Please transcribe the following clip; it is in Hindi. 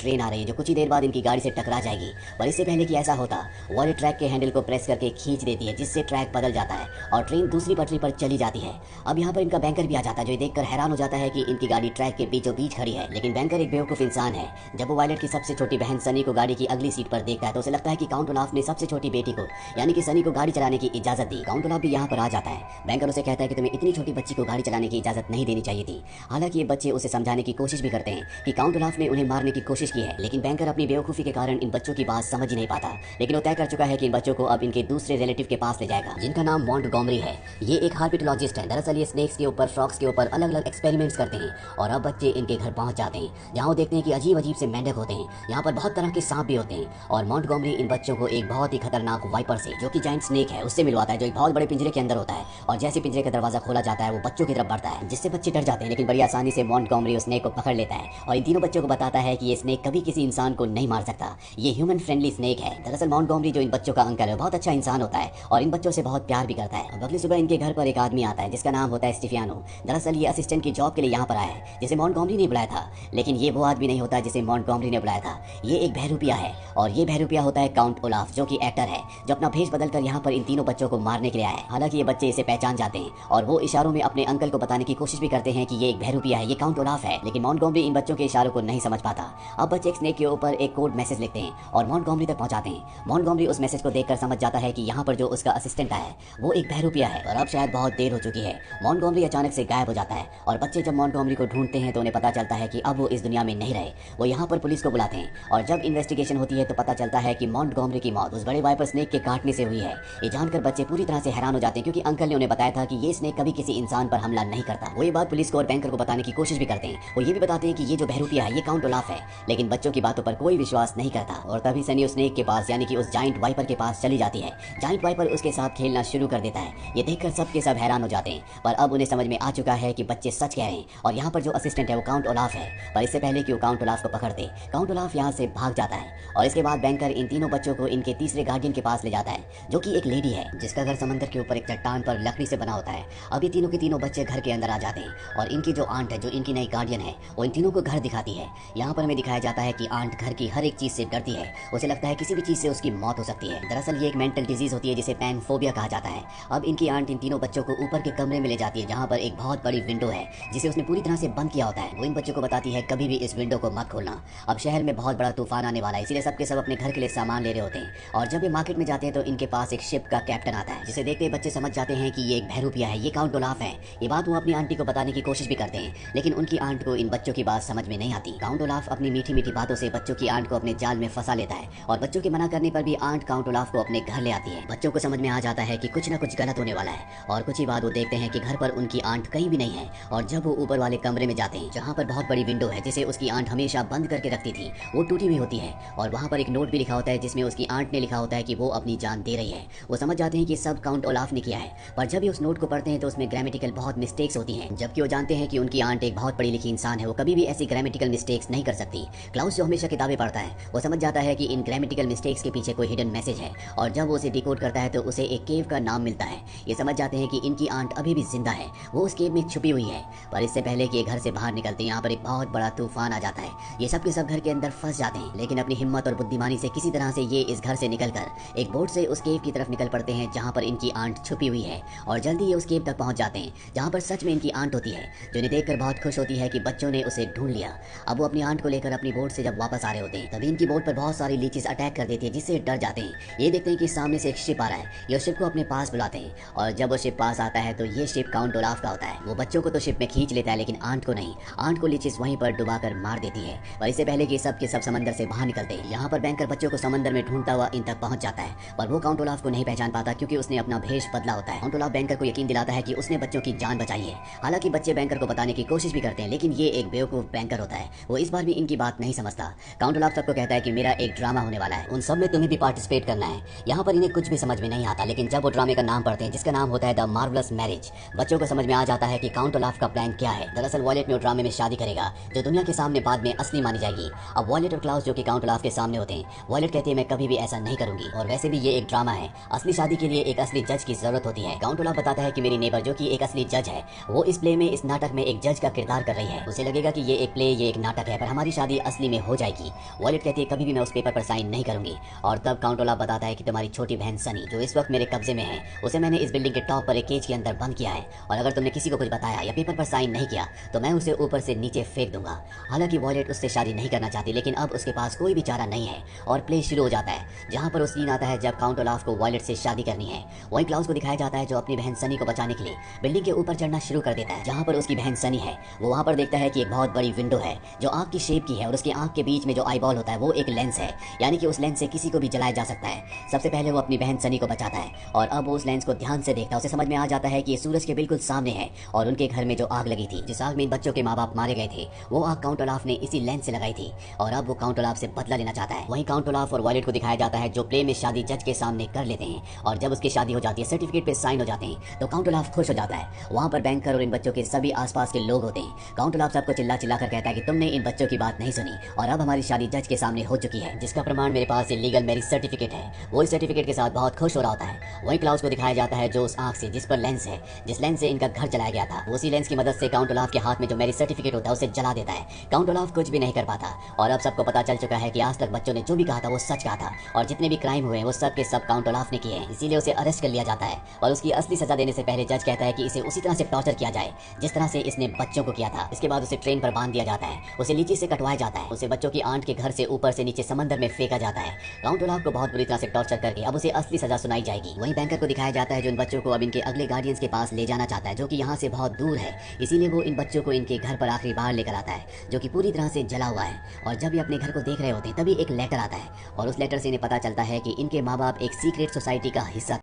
ट्रेन आ रही है जो कुछ ही देर बाद इनकी गाड़ी से टकरा जाएगी। पर इससे पहले कि ऐसा होता, वॉलेट ट्रैक के हैंडल को प्रेस करके खींच देती है, जिससे ट्रैक बदल जाता है और ट्रेन दूसरी पटरी पर चली जाती है। अब यहाँ पर इनका बैंकर भी आ जाता है, जो ये देखकर हैरान हो जाता है कि इनकी गाड़ी ट्रैक के बीचों बीच खड़ी है। लेकिन बैंकर एक बेवकूफ इंसान है। जब वो वॉलेट की सबसे छोटी बहन सनी को गाड़ी की अगली सीट पर देखता है तो उसे लगता है कि काउंट ओलाफ ने सबसे छोटी बेटी को यानी कि सनी को गाड़ी चलाने की इजाजत दी। काउंट ओलाफ भी यहाँ पर आ जाता है। बैंकर उसे कहता है कि तुम्हें इतनी छोटी बच्ची को गाड़ी चलाने की इजाजत नहीं देनी चाहिए थी। हालांकि ये बच्चे उसे समझाने की कोशिश भी करते हैं कि काउंट ओलाफ ने उन्हें मारने की कोशिश की है, लेकिन बैंकर अपनी बेवकूफी के कारण इन बच्चों की बात समझ ही नहीं पाता। लेकिन वो तय कर चुका है कि इन बच्चों को अब इनके दूसरे रिलेटिव के पास ले जाएगा, जिनका नाम मॉन्टगोमरी है। ये एक हार्पिटोलॉजिस्ट है। दरअसल ये स्नेक्स के ऊपर, फ्रॉक्स के ऊपर अलग अलग एक्सपेरिमेंट्स करते हैं। और अब बच्चे इनके घर पहुंच जाते हैं, जहां वो देखते हैं कि अजीब अजीब से मेंढक होते हैं। यहाँ पर बहुत तरह के सांप भी होते हैं। और मॉन्टगोमरी इन बच्चों को एक बहुत ही खतरनाक वाइपर से, जो कि जायंट स्नेक है, उससे मिलवाता है, जो एक बहुत बड़े पिंजरे के अंदर होता है। और जैसे पिंजरे का दरवाजा खोला जाता है वो बच्चों की तरफ बढ़ता है, जिससे बच्चे डर जाते हैं। लेकिन बड़ी आसानी से मॉन्टगोमरी उस स्नेक को पकड़ लेता है और इन तीनों बच्चों को बताता है कि ये स्नेक कभी किसी इंसान को नहीं मार सकता। ये ह्यूमन फ्रेंडली स्नेक है। दरअसल मॉन्टगोमरी, जो इन बच्चों का अंकल है, बहुत अच्छा इंसान होता है और इन बच्चों से बहुत प्यार भी करता है। अगली सुबह इनके घर पर एक आदमी आता है जिसका नाम होता है स्टीफियानो। दरअसल ये असिस्टेंट की जॉब के लिए यहाँ पर आया है, जिसे मॉन्टगोमरी ने बुलाया था। लेकिन ये वो आदमी नहीं होता जिसे मॉन्टगोमरी ने बुलाया था। ये एक बहरूपिया है और ये बहरूपिया होता है काउंट ओलाफ, जो कि एक्टर है, जो अपना भेष बदलकर यहाँ पर इन तीनों बच्चों को मारने के लिए आया है। हालांकि ये बच्चे इसे पहचान जाते हैं और वो इशारों में अपने अंकल को बताने की कोशिश भी करते हैं कि ये एक बहरूपिया है, ये काउंट ओलाफ है। लेकिन मॉन्टगोमरी इन बच्चों के इशारों को नहीं समझ पाता। अब बच्चे एक स्नेक के ऊपर एक कोड मैसेज लिखते हैं और मॉन्टगोमरी तक पहुंचाते हैं। मॉन्टगोमरी उस मैसेज को देखकर समझ जाता है कि यहाँ पर जो उसका असिस्टेंट आया है वो एक बहरूपिया है और अब शायद बहुत देर हो चुकी है। मॉन्टगोमरी अचानक से गायब हो जाता है और बच्चे जब मॉन्टगोमरी को ढूंढते हैं तो उन्हें पता चलता है कि अब वो इस दुनिया में नहीं रहे। वो यहाँ पर पुलिस को बुलाते हैं और जब इन्वेस्टिगेशन होती है तो पता चलता है कि मॉन्टगोमरी की मौत उस बड़े वाइपर स्नेक के काटने से हुई है। ये जानकर बच्चे पूरी तरह से हैरान हो जाते हैं, क्योंकि अंकल ने उन्हें बताया था कि ये स्नेक कभी किसी इंसान पर हमला नहीं करता। वो ये बात पुलिस को और बैंकर को बताने की कोशिश भी करते हैं। वो ये भी बताते हैं कि ये जो बहरूपिया है ये काउंट ओलाफ है, लेकिन बच्चों की बातों पर कोई विश्वास नहीं करता। और तभी सनी उस स्नेक के पास यानी कि उस जाइंट वाइपर के पास चली जाती है। जाइंट वाइपर उसके साथ खेलना शुरू कर देता है। ये देखकर सबके सब हैरान हो जाते हैं, पर अब उन्हें समझ में आ चुका है कि बच्चे सच कह रहे हैं और यहाँ पर जो असिस्टेंट है वो काउंट ओलाफ है। पर इससे पहले कि वो काउंट ओलाफ को पकड़ते, काउंट ओलाफ यहाँ से भाग जाता है और इसके बाद बैंकर इन तीनों बच्चों को इनके तीसरे गार्डियन के पास ले जाता है, जो कि एक लेडी है जिसका घर समंदर के ऊपर एक चट्टान पर लकड़ी से बना होता है। अब ये तीनों के तीनों बच्चे घर के अंदर आ जाते हैं और इनकी जो आंट है, जो इनकी नई गार्डियन है, वो इन तीनों को घर दिखाती है। यहाँ पर हमें दिखाया जाता है कि आंट घर की हर एक चीज से डरती है। उसे लगता है किसी भी चीज से उसकी मौत हो सकती है। दरअसल ये एक मेंटल डिजीज होती है जिसे पैनफोबिया कहा जाता है। अब इनकी आंट इन तीनों बच्चों को ऊपर के कमरे में ले जाती है, जहाँ पर एक बहुत बड़ी विंडो है जिसे उसने पूरी तरह से बंद किया होता है। वो इन बच्चों को बताती है कभी भी इस विंडो को मत खोलना। अब शहर में बहुत बड़ा तूफान आने वाला है, इसीलिए सबके सब अपने घर के लिए सामान ले रहे होते हैं। और जब ये मार्केट में जाते हैं तो इनके पास एक शिप का कैप्टन आता है, जिसे देखते बच्चे समझ जाते हैं कि ये एक बहरूपिया है, ये काउंट ओलाफ है। ये बात वो अपनी आंटी को बताने की कोशिश भी करते हैं, लेकिन उनकी आंट को इन बच्चों की बात समझ में नहीं आती। काउंट ओलाफ अपनी मीठी मीठी बातों से बच्चों की आंट को अपने जाल में फंसा लेता है और बच्चों के मना करने पर भी आंट काउंट ओलाफ को अपने घर ले आती है। बच्चों को समझ में आ जाता है कि कुछ न कुछ गलत होने वाला है और कुछ ही बाद वो देखते हैं कि घर पर उनकी आंट कहीं भी नहीं है। और जब वो ऊपर वाले कमरे में जाते हैं, जहाँ पर बहुत बड़ी विंडो है जिसे उसकी आंट हमेशा बंद करके रखती थी, वो टूटी हुई होती है और वहाँ पर एक नोट भी लिखा होता है जिसमें उसकी आंट ने लिखा होता है कि वो अपनी जान दे रही है। वो समझ जाते हैं कि सब काउंट ओलाफ ने किया है, पर जब ये उस नोट को पढ़ते हैं तो उसमें ग्रामेटिकल बहुत मिस्टेक्स होती हैं, जबकि वो जानते हैं कि उनकी आंट एक बहुत पढ़ी लिखी इंसान है, वो कभी भी ऐसी ग्रामेटिकल मिस्टेक्स नहीं कर सकती। क्लाउस जो हमेशा किताबें पढ़ता है वो समझ जाता है कि इन ग्रामेटिकल मिस्टेक्स के पीछे कोई हिडन मैसेज है और जब वो उसे डिकोड करता है तो उसे एक केव का नाम मिलता है। ये समझ जाते हैं कि इनकी आंट अभी भी जिंदा है, वो उस केव में छुपी हुई है। पर इससे पहले कि ये घर से बाहर निकलते हैं, यहाँ पर एक बहुत बड़ा तूफान आ जाता है। ये सब के सब घर के अंदर फंस जाते हैं, लेकिन अपनी हिम्मत और बुद्धिमानी से किसी तरह से ये इस घर से निकलकर एक बोट से उस केव की तरफ निकल पड़ते हैं जहाँ पर इनकी आंट छुपी हुई है। और जल्दी ये उस केव तक पहुँच जाते हैं जहाँ पर सच में इनकी आंट होती है, जो इन्हें देखकर बहुत खुश होती है कि बच्चों ने उसे ढूंढ लिया। अब वो अपनी आंट को लेकर अपनी बोट से जब वापस आ रहे होते हैं, तभी इनकी बोट पर बहुत सारी लीचीज अटैक कर देती है, जिससे डर जाते हैं। ये देखते हैं कि सामने से एक शिप आ रहा है, ये शिप को अपने पास बुलाते हैं और जब वो शिप पास आता है तो ये शिप काउंट ओलाफ का होता है। वो बच्चों को तो शिप में खींच लेता है, लेकिन आंट को नहीं। आंट को लीचीज वहीं पर डुबाकर मार देती है। और इससे पहले कि सब के सब समंदर से बाहर निकलते हैं, यहाँ पर बैंकर बच्चों को समंदर में ढूंढता हुआ इन तक पहुंच जाता है, पर वो काउंट ओलाफ को नहीं पहचान पाता क्योंकि उसने अपना भेष बदला होता है। काउंट ओलाफ बैंकर को यकीन दिलाता है कि उसने बच्चों की जान बचाई है। हालांकि बच्चे बैंकर को बताने की कोशिश भी करते हैं, लेकिन ये एक बेवकूफ बैंकर होता है, वो इस बार भी इनकी बात नहीं समझता। काउंट ओलाफ सबको कहता है कि मेरा एक ड्रामा होने वाला है, उन सब में तुम्हें भी पार्टिसिपेट करना है। यहाँ पर इन्हें कुछ भी समझ में नहीं आता, लेकिन जब वो ड्रामे का नाम पढ़ते हैं जिसका नाम होता है द मार्वलस मैरिज, बच्चों को समझ में आ जाता है कि काउंट ओलाफ का प्लान क्या है। दरअसल वॉलेट में वो ड्रामे में शादी करेगा जो दुनिया के सामने बाद में असली मानी जाएगी। अब वॉलेट और क्लाउस जो कि काउंट ओलाफ के सामने होते हैं, वॉलेट कहती है मैं कभी भी ऐसा नहीं करूंगी और वैसे भी ये एक ड्रामा है, असली शादी के लिए एक असली जज की जरूरत होती है। काउंट ओलाफ बताता है कि मेरी नेबर जो कि एक असली जज है, वो इस प्ले में, इस नाटक में एक जज का किरदार कर रही है। उसे लगेगा कि ये एक प्ले, ये एक नाटक है, पर हमारी शादी असली में हो जाएगी। वॉयलेट कहती है कभी भी मैं उस पेपर पर साइन नहीं करूंगी। और तब काउंट ओलाफ बताता है कि तुम्हारी छोटी बहन सनी, जो इस वक्त मेरे कब्जे में है, उसे मैंने इस बिल्डिंग के टॉप पर एक केज के अंदर बंद किया है, और अगर तुमने किसी को कुछ बताया या पेपर पर साइन नहीं किया तो मैं उसे ऊपर से नीचे फेंक दूंगा। हालांकि वॉयलेट उससे शादी नहीं करना चाहती, लेकिन अब उसके पास कोई भी चारा नहीं है और प्ले शुरू हो जाता है, जहां पर वो सीन आता है जब काउंट ओलाफ को वॉयलेट से शादी करनी है। वहीं क्लाउस को दिखाया जाता है जो अपनी बहन सनी को बचाने के लिए बिल्डिंग के ऊपर चढ़ना शुरू कर देता है। जहां पर उसकी बहन सनी है, वो वहां पर देखता है कि एक बहुत बड़ी विंडो है जो आंख की शेप की है, और उसकी आंख के बीच में जो आई बॉल होता है वो एक लेंस है, यानी कि उस लेंस से किसी को भी जलाया जा सकता है। सबसे पहले वो अपनी बहन सनी को बचाता है, और अब वो उस लेंस को ध्यान से देखता है। उसे समझ में आ जाता है कि ये सूरज के बिल्कुल सामने है, और उनके घर में जो आग लगी थी, जिस आग में इन बच्चों के माँ बाप मारे गए थे, वो आग काउंट ओलाफ ने इसी लेंस से लगाई थी, और अब वो काउंट ओलाफ से बदला लेना चाहता है। वहीं काउंट ओलाफ और वॉयलेट को दिखाया जाता है जो प्ले में शादी जज के सामने कर लेते हैं, और जब उसकी शादी हो जाती है, सर्टिफिकेट पे साइन हो जाते हैं, तो काउंट ओलाफ खुश हो जाता है। वहां पर बैंकर और इन बच्चों के सभी आसपास के लोग होते हैं। काउंट ओलाफ सबको चिल्ला चिल्ला कर कहता है कि तुमने इन बच्चों की बात नहीं सुनी, और अब हमारी शादी जज के सामने हो चुकी है, जिसका प्रमाण मेरे पास लीगल मैरिज सर्टिफिकेट है। वो इस सर्टिफिकेट के साथ बहुत खुश हो रहा होता है। वहीं क्लाउस को दिखाया जाता है जो उस आंख से, जिस पर लेंस है, जिस लेंस से इनका घर जलाया गया था, उसी लेंस की मदद से काउंट ओलाफ के हाथ में जो मैरिज सर्टिफिकेट होता है उसे जला देता है। काउंट ओलाफ कुछ भी नहीं कर पाता, और अब सबको पता चल चुका है कि आज तक बच्चों ने जो भी कहा था वो सच कहा था, और जितने भी क्राइम हुए वो सब के सब काउंट ओलाफ ने किए हैं। इसीलिए उसे अरेस्ट कर लिया जाता है, और उसकी असली सजा देने से पहले जज कहता है कि इसे उसी तरह से टॉर्चर किया जाए जिस तरह से इसने बच्चों को किया था। इसके बाद उसे ट्रेन पर बांध दिया जाता है, उसे लीची से कटवाया जाता है, उसे बच्चों की आंट के घर से ऊपर से नीचे समंदर में फेंका जाता है। काउंट ओलाफ को बहुत बुरी तरह से टॉर्चर करके अब उसे असली सजा सुनाई जाएगी। वहीं बैंकर को दिखाया जाता है जो इन बच्चों को अब इनके अगले गार्डियंस के पास ले जाना चाहता है, जो कि यहाँ से बहुत दूर है। इसीलिए वो इन बच्चों को इनके घर पर आखिरी बार लेकर आता है, जो कि पूरी तरह से जला हुआ है। और जब ये अपने घर को देख रहे होते हैं तभी एक लेटर आता है, और उस लेटर से इन्हें पता चलता है कि इनके माँ बाप एक सीक्रेट सोसाइटी का हिस्सा